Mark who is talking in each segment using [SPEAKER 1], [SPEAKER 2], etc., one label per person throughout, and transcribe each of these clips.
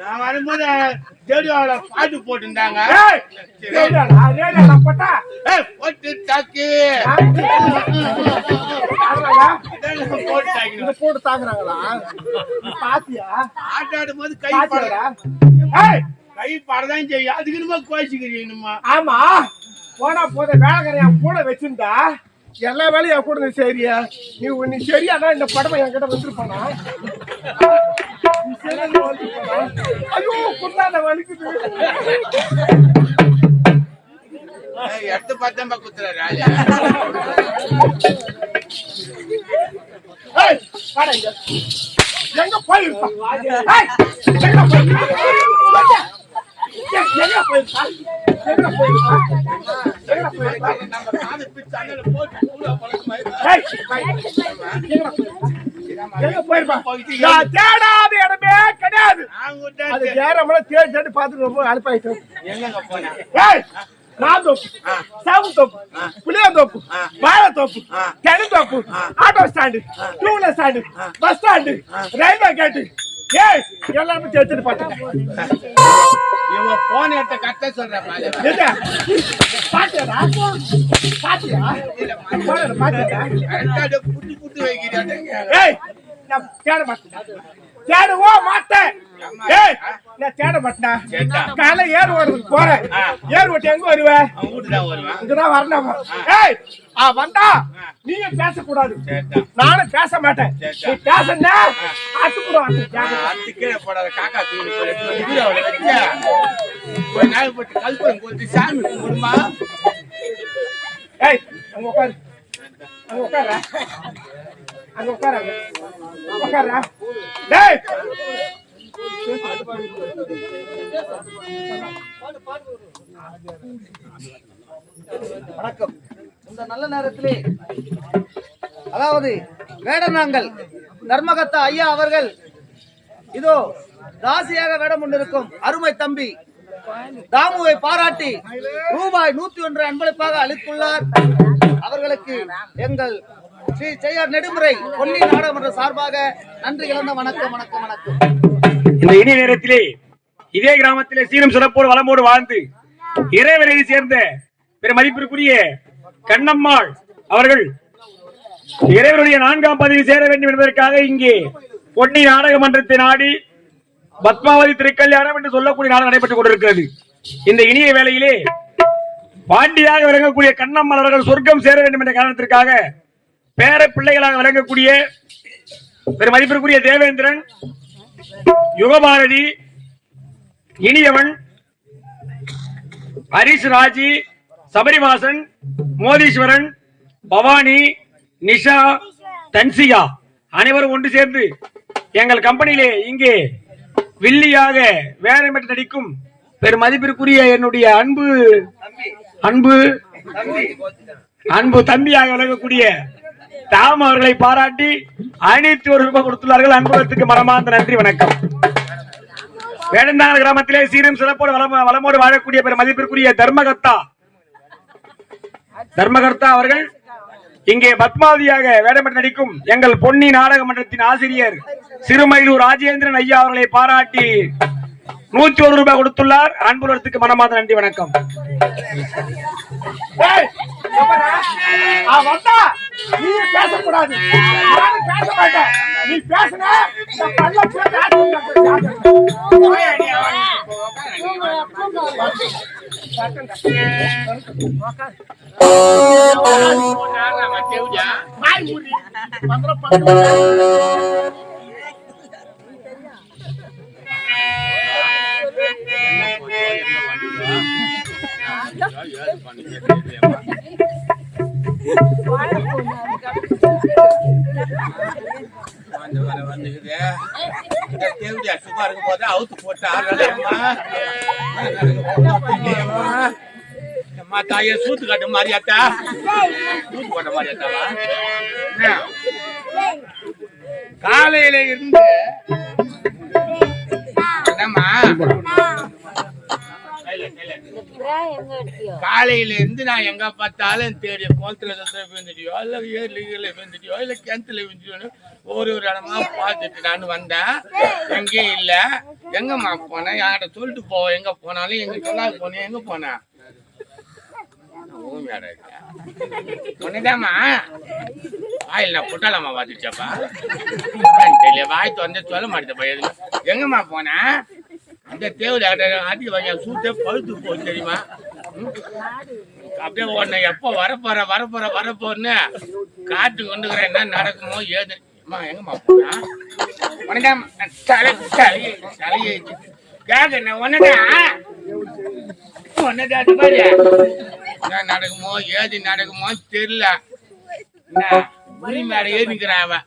[SPEAKER 1] நான் வரும்போது ரேடியோல பாட்டு போட்டுருந்தாங்க. போட்டு தாக்கு
[SPEAKER 2] போட்டு தாக்குறாங்களா? பாத்தியா
[SPEAKER 1] ஆட்டாடும் போது கை பாடதான் செய்யும். அதுக்கு கோச்சிக்கிறீங்கம்மா.
[SPEAKER 2] ஆமா போனா போத வேலைக்கார கூட வச்சிருந்தா எல்லா வேலையும் கூட சரியா நீ சரியாதான் இந்த படமை என்கிட்ட வந்துருப்பானா? ஐயோ குத்தாத வலிக்குது.
[SPEAKER 1] எடுத்து பார்த்தா குத்துறாரு.
[SPEAKER 2] எங்க போயிருப்பா? தேடாத இடமே கிடையாது. தேடி பார்த்துட்டு ரொம்ப அனுப்பாயிட்டோம். நாதோப்பு, சாவுத்தோப்பு, புளியந்தோப்பு, வாழைத்தோப்பு, தென்னந்தோப்பு, auto stand, two wheeler stand, bus stand, railway கேட்டு எல்லாமே தேடிட்டு பார்த்தேன்.
[SPEAKER 1] இவன் போன் எடுத்த கட்ட சொல்றேன். புட்டு புட்டு வைக்கிறேன்.
[SPEAKER 2] தேட மாட்டேன், தேடவோ மாட்டேன். நான் தேட மாட்டேன். காலை ஏறு ஓடுறதுக்கு போறேன். ஏறு ஓட்டு எங்க வருவேன்? இங்கதான் வரணும். வந்தா நீயும் பேசக்கூடாது, நானும் பேச மாட்டேன். நீ பேசனா அத்துக்கூடாது.
[SPEAKER 1] காக்கா போட்டு கல்பனை போட்டு சாமி கும்பிடுமா.
[SPEAKER 2] அங்க உட்காரு, அங்க உட்கார, அங்க உட்கார, உட்கார. டேய்
[SPEAKER 3] வணக்கம். இந்த நல்ல நேரத்திலே அதாவது வேடநாங்கள் தர்மகத்தா ஐயா அவர்கள் இதோ ராசியாக வேடம் கொண்டிருக்கும் அருமை தம்பி தாமுவை பாராட்டி ரூபாய் 101 அன்பளிப்பாக அளித்துள்ளார். அவர்களுக்கு எங்கள் ஸ்ரீ செய்யார் நெடுமுறை பொன்னி நாடகமன்ற சார்பாக நன்றி கலந்த வணக்கம் வணக்கம் வணக்கம்.
[SPEAKER 4] இந்த இனிய நேரத்திலே இதே கிராமத்திலே சீரும் சிறப்போடு வளமோடு வாழ்ந்து இறைவனை சேர்ந்த பிற மதிப்பிற்குரிய கண்ணம்மாள் அவர்கள் இறைவனுடைய 4ஆம் பதவி சேர வேண்டும் என்பதற்காக இங்கே பொன்னி நாடக மன்றத்தை நாடி பத்மாவதி திருக்கல்யாணம் என்று சொல்லக்கூடிய நாடகம் நடைபெற்றுக் கொண்டிருக்கிறது. இந்த இனிய வேளையிலே பாண்டியாக விளங்கக்கூடிய கண்ணம்மாள் அவர்கள் சொர்க்கம் சேர வேண்டும் என்ற காரணத்திற்காக பேர பிள்ளைகளாக விளங்கக்கூடிய பெரு மதிப்பிற்குரிய தேவேந்திரன், யுகபாரதி, இனியவன், ஹரிஷ் ராஜி, சபரிவாசன், மோதீஸ்வரன், பவானி, நிஷா, தன்சியா அனைவரும் ஒன்று சேர்ந்து எங்கள் கம்பெனியிலே இங்கே வில்லியாக வேடமிட்டு நடிக்கும் பெரும் மதிப்பிற்குரிய என்னுடைய அன்பு அன்பு அன்பு தம்பியாக விளங்கக்கூடிய தாம் அவர்களை பாராட்டி 501 ரூபாய் கொடுத்துள்ளார்கள். அன்புறத்துக்கு மனமார்ந்த நன்றி வணக்கம். வேடந்தாங்கல் கிராமத்திலே சீரும் சிறப்போடு வளமோடு வாழக்கூடிய பெரும் மதிப்பிற்குரிய தர்மகர்த்தா அவர்கள் இங்கே பத்மாவதியாக வேடமிட்டு நடிக்கும் எங்கள் பொன்னி நாடக மன்றத்தின் ஆசிரியர் சிறுமயிலூர் ராஜேந்திரன் ஐயா அவர்களை பாராட்டி 101 ரூபாய் கொடுத்துள்ளார். அன்புறத்துக்கு மனமார்ந்த நன்றி வணக்கம்.
[SPEAKER 2] நீ பேசக்கூடாது, பேச மாட்டேன். நீ பேசுனா
[SPEAKER 1] சும்மா இருக்கும் போது அவுத்து போட்டு தாய சூத்து காட்டு மாதிரியாத்தா, சூத்து போட்ட மாதிரியாத்தாவா? காலையில இருந்து என்னம்மா காலையில இருந்து நான் எங்க பார்த்தாலும் தேடி குளத்துல விழுந்துட்டியோ இல்ல ஏர்ல விழுந்துட்டியோ இல்ல கிணத்துல விழுந்துட்டியோ ஒரு இடமா பார்த்துட்டு நான் வந்தேன். எங்கேயும் இல்ல. எங்கம்மா போனேன்? யார்கிட்ட சொல்லிட்டு போவோம். எங்க போனாலும் எங்க சொல்லாது போனேன். எங்க போனேன்? ஒண்ணுதாம்மா வாயில் நான் புட்டாளம்மா பார்த்துச்சாப்பா தெரியல. வாய்த்து வந்து சொல்ல மாட்டேப்பா எதுவுமே. எங்கம்மா போனேன்? அந்த தேவையில ஆட்டி வாங்க சூட்டே பழுத்து போகுது தெரியுமா? அப்படியே ஒன்னு எப்போ வரப்போறன்னு காட்டு கொண்டுக்கிறேன். என்ன நடக்குமோ ஏது எங்கம்மா போனா? உனதான் தலையை கேட்க ஒன்னதான் பாரு. என்ன நடக்குமோ ஏது நடக்குமோ தெரியல. உரி மேல ஏறிக்கிறான் அவன்.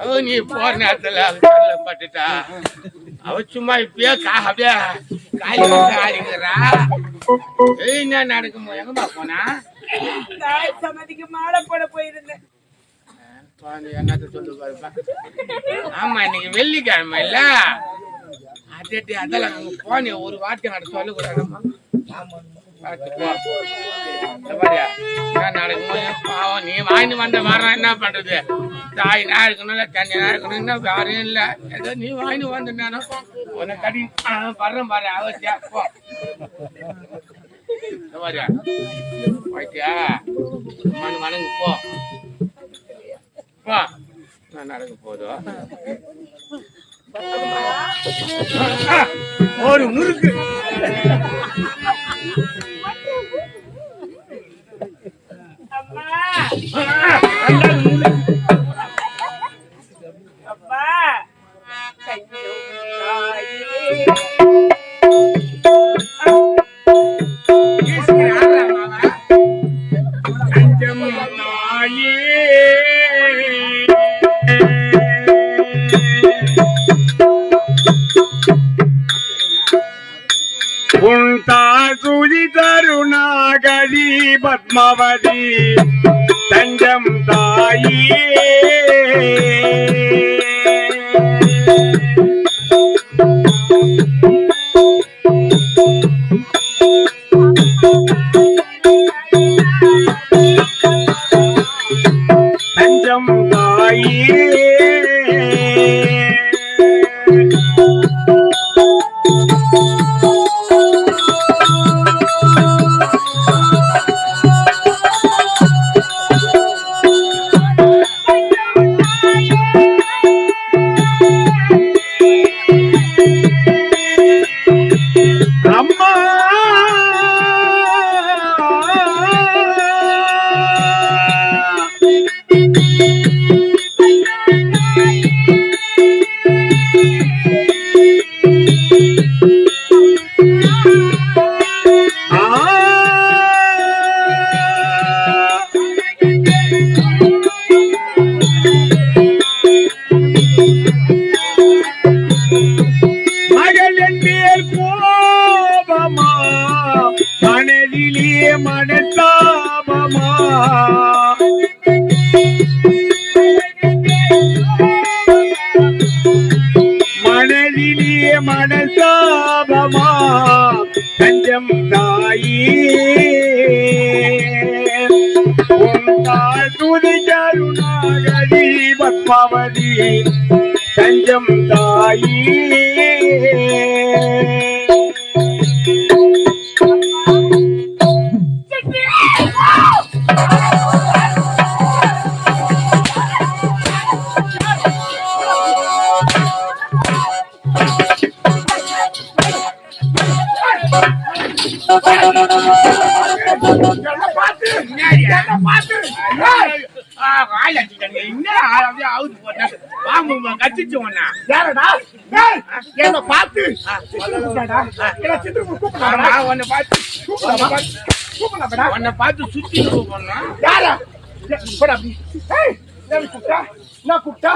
[SPEAKER 1] அவ நீ போற நேரத்துல பட்டுட்டா. அவ சும்மா இப்பயே அப்படியே காலி வந்து ஆடிக்கிறா. என்ன நடக்குமோ? எங்கம்மா போனா?
[SPEAKER 5] சமதிக்கு மாலை போட போயிருந்தேன்.
[SPEAKER 1] என்னத்த சொல்லு பாருப்பா. ஆமா இன்னைக்கு வெள்ளிக்கிழமை இல்ல. அதெல்லாம் நாங்க போனேன். ஒரு வார்த்தை நான் சொல்லக்கூடாதும்மா. பாவம் நீ வாங்கி வந்த வர்றான். என்ன பண்றது? தாய் நான் இருக்கணும் இல்ல தண்ணி நான் இருக்கணும். இன்னும் யாரும் இல்ல. ஏதோ நீ வாங்கி வந்தானோ உன்னை கடி வர்றேன் பாரு. அவசியா போ போயிட்டியா? வணங்கு போ போ. நான் நடக்க போதும் ஒரு முறுக்கு
[SPEAKER 4] தருணாகரி பத்மாவதி தஞ்சம் தாயே தஞ்சம் தாயே மனசாபமா தஞ்சம் தாயே துதி கருணாகரி பத்மாவதி தஞ்சம் தாயே
[SPEAKER 1] கத்திச்சு
[SPEAKER 2] என்ன பார்த்து
[SPEAKER 1] உன்னை பார்த்து சுத்தி கூப்பிடணும்.
[SPEAKER 2] யாரா கூப்பிட்டா நான் கூப்பிட்டா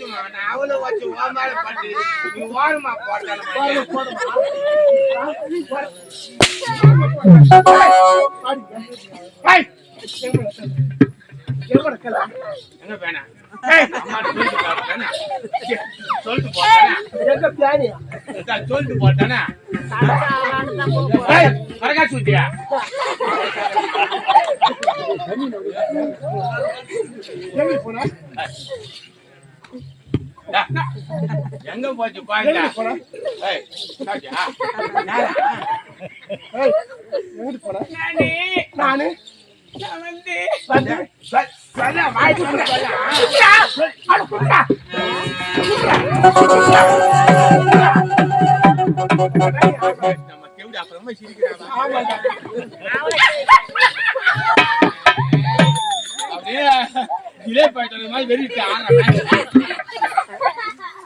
[SPEAKER 1] வச்சுமா நான் அவ்வளவு வச்சு ஓ மேல பட்டு நீ ஓரமா போட்டாலும் எங்க பேனா சொல்லிட்டு போட்டானா வரகா சுத்தியா எங்க போச்சு பாருங்க
[SPEAKER 2] நானு
[SPEAKER 1] அப்புறமா சிரிக்கிறாங்க அப்படியே இலே போயிட்டு மாதிரி வெறிட்டு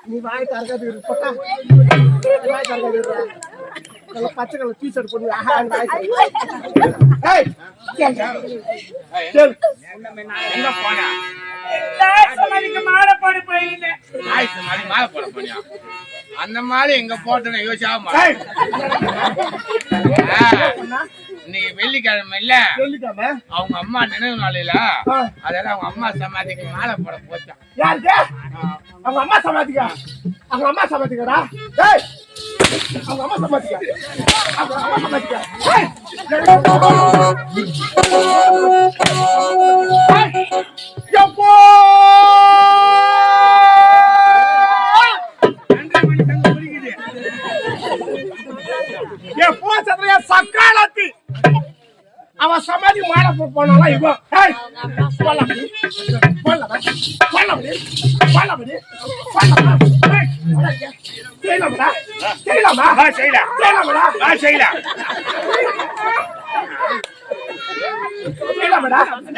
[SPEAKER 2] நீ வாய் தரக்காது பச்சை கலர் டீ-ஷர்ட் போட்டு
[SPEAKER 1] எங்க போனா
[SPEAKER 5] சமாதிக்கு மாலை போட போயிருந்தேன்.
[SPEAKER 1] மாலை போட போனியா அந்த மாலை எங்க போட்டேன்னு யோசிச்சாம நீ வெள்ளிக்கிழமை இல்ல அவங்க அம்மா நினைவு நாளையில அதெல்லாம் அவங்க அம்மா சமாதிக்கு மாலை போட போச்சான்.
[SPEAKER 2] யாருக்கு அவங்க அம்மா சமாதிக்கா? அவங்க அம்மா சமாதிக்கடா அவங்க அம்மா சமாதிக்கா அவங்க அம்மா சமாதிக்கா எப்போ எப்போ சத்ரையா சக்காலத்தி அவ சமாதி மாட போனாலும் இப்போ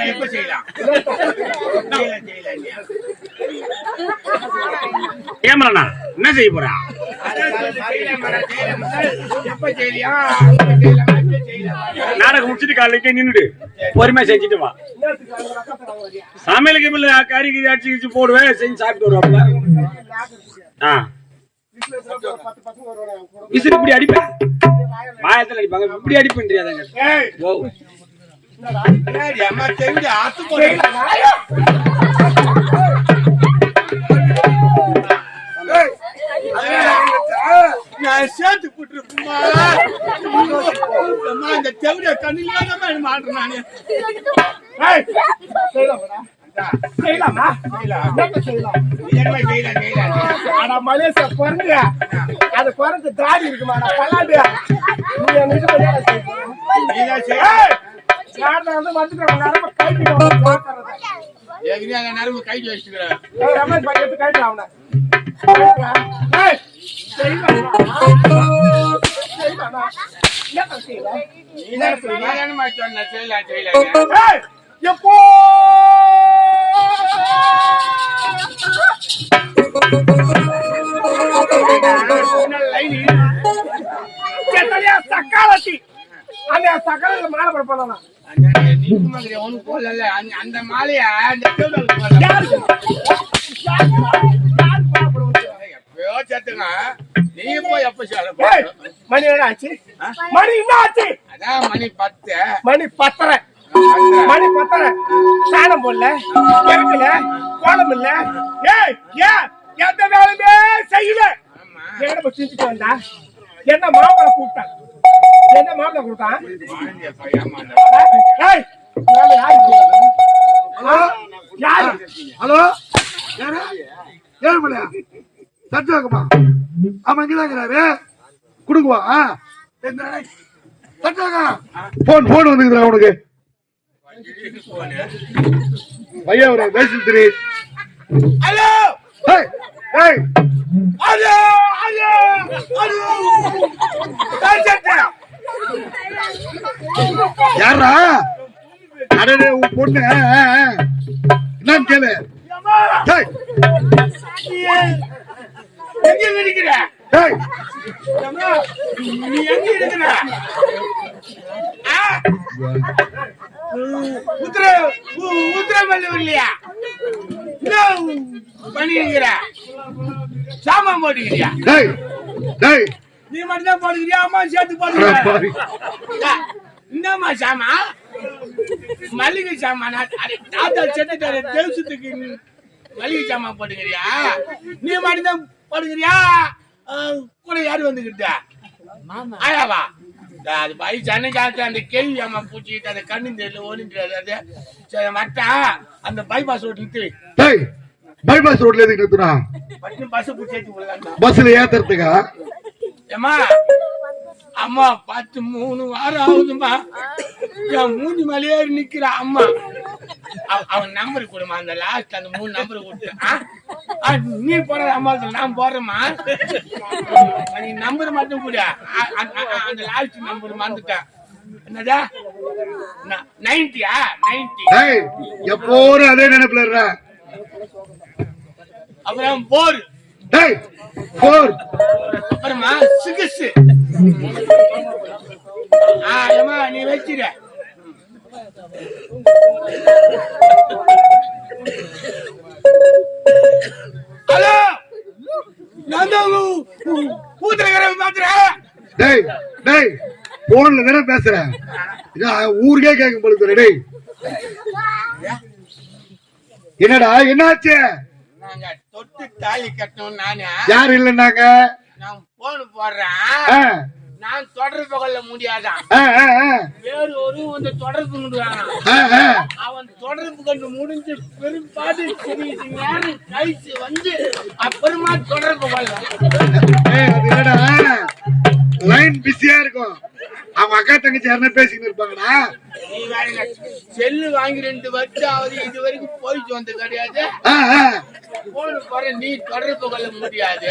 [SPEAKER 1] எப்ப செய்யலாம்
[SPEAKER 4] ஏமலண்ணா என்ன செய்ய போறா? நாடகம் முடிச்சுட்டு காலைக்கு நின்னுடு பொறுமையா செஞ்சுட்டு வா. சமையலுக்கு மேல கறி அடிச்சு போடுவேன் செஞ்சு சாப்பிட்டு வருவாப்ல. விசிறு இப்படி அடிப்பேன் மாயத்துல அடிப்பாங்க இப்படி அடிப்பேன்றியாதாங்க.
[SPEAKER 1] நான் சேர்த்து போட்டுருப்பா இந்த செவிட கண்ணில் மாட்டேன் நானு.
[SPEAKER 2] மலேசியா குறைஞ்ச அது குறைஞ்ச தாடி இருக்குமாடா பல்லாண்டு
[SPEAKER 1] நரம்பு கைட்டு வச்சுக்கிறேன்
[SPEAKER 2] எப்போ சக்காலத்தி அந்த சக்கால மாலை படப்பா
[SPEAKER 1] அந்த மாலையா சத்துங்க நீ போய் எப்ப
[SPEAKER 2] மணி என்ன ஆச்சு? மணி என்ன ஆச்சு?
[SPEAKER 1] அதான் மணி 10
[SPEAKER 2] மணி 10:30 மணி 10:30 சாணம் போடல பெருக்கல கோலம் இல்ல எந்த வேலையுமே செய்யல. என்ன செஞ்சுட்டு வந்தா என்ன மாப்பிள கூப்பிட்டான் என்ன மாப்பிள கொடுத்தான்?
[SPEAKER 6] ஹலோ ஏழுமலையா சட்டாக்குமா ஆமா இங்கதாங்கிறாரு குடுக்குவா சட்டாக்கா போன் வந்துக்குறா உனக்கு பையா ஒரு பேசில் திரி.
[SPEAKER 2] ஹலோ ஹலோ
[SPEAKER 6] யாரா அடே உன் பொண்ணு என்னன்னு கேளு.
[SPEAKER 1] எங்க இருக்கிற நீ எங்க இருக்கிற? உத்தரமல்லூர் இல்லையா? பண்ணிக்கிற சாமான் போட்டுக்கிறியா?
[SPEAKER 6] டேய் டேய்
[SPEAKER 5] நீ மட்டும் தான் போடுக்கிறியா அம்மா சேர்த்து
[SPEAKER 6] அட
[SPEAKER 5] போடுக்கிறியா
[SPEAKER 6] பாவி.
[SPEAKER 1] என்னம்மா சாமான்? மல்லிகை சாமான். தாத்தா செத்துட்டாரு தேவசத்துக்கு மல்லிகை சாமான் போட்டுக்கிறியா? நீ மட்டும் தான் போட்டுக்கிறியா? கூட யாரு வந்துக்கிட்ட ஆயாவா? அது பை சென்னை காலத்து அந்த கேள்வி அம்மா பூச்சிக்கிட்டு அந்த கண்ணு தெரியல ஓடிட்டு சரி மட்டா அந்த பைபாஸ் ரோட் நிறுத்தி
[SPEAKER 6] டேய் பைபாஸ் ரோட்ல எதுக்கு நிறுத்துனா?
[SPEAKER 1] பட்டு பஸ் பூச்சி ஏற்றி போடலாம்.
[SPEAKER 6] பஸ்ல ஏத்துறதுக்கா?
[SPEAKER 1] ஏமா அம்மா 3 வாரம் ஆகுதுமா என் மூஞ்சி மேலேயே நிக்கிற அம்மா. அவன் நம்பர் கொடுமா, அந்த லாஸ்ட் அந்த 3 நம்பர் கொடுத்து நீ போற அம்மா நான் போடுறேம்மா. நீ நம்பர் மட்டும் கூட அந்த லாஸ்ட் நம்பர் மறந்துட்டேன். என்னதா 90யா 90?
[SPEAKER 6] டேய் எப்போரும் அதே நினைப்புல இருற.
[SPEAKER 1] அப்புறம் 4
[SPEAKER 6] டேய் 4
[SPEAKER 1] அப்புறமா 6 ஏமா நீ வச்சிர. ஹலோ நான் தான் கூத்துறேன் பாத்துறேன்.
[SPEAKER 6] டேய் டேய் போன்ல தானே பேசுறேன். ஊருக்கே கேட்க போல. டேய் என்னடா என்னாச்சு?
[SPEAKER 1] நாங்க தொட்டு தாலி கட்டணும். நானே
[SPEAKER 6] யாரு இல்லன்னாங்க?
[SPEAKER 1] நான் போன் போடுறேன். நான் தொடர்பு கொள்ள முடியாதான். வேறு ஒரு வந்து தொடர்பு கொண்டுறான். அவன் தொடர்பு கொண்டு முடிஞ்சு பெரும்பாடு நேரம் கழிச்சு வந்து அப்புறமா தொடர்பு கொள்ள
[SPEAKER 6] லைன் பிஸியா இருக்கும். அவன் அக்கா தங்கச்சி யாருன்னா பேசிக்கிட்டு இருப்பாங்கடா.
[SPEAKER 1] நீ வேற செல்லு வாங்கி 2 வருஷம் ஆகுது, இது வரைக்கும் போயிட்டு வந்து கிடையாது. போன் போற நீ தொடர்பு கொள்ள முடியாது.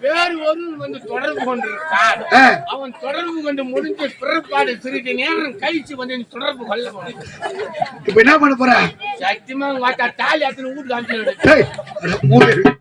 [SPEAKER 1] வேறு ஒரு வந்து தொடர்பு கொண்டிருக்கான். அவன் தொடர்பு கொண்டு முடிஞ்ச பிறப்பாடு சிறிது நேரம் கழிச்சு வந்து தொடர்பு கொள்ள முடியும்.
[SPEAKER 6] இப்ப என்ன பண்ண போற?
[SPEAKER 1] சத்தியமா தாலி அத்தனை வீட்டுக்கு அனுப்பிச்சு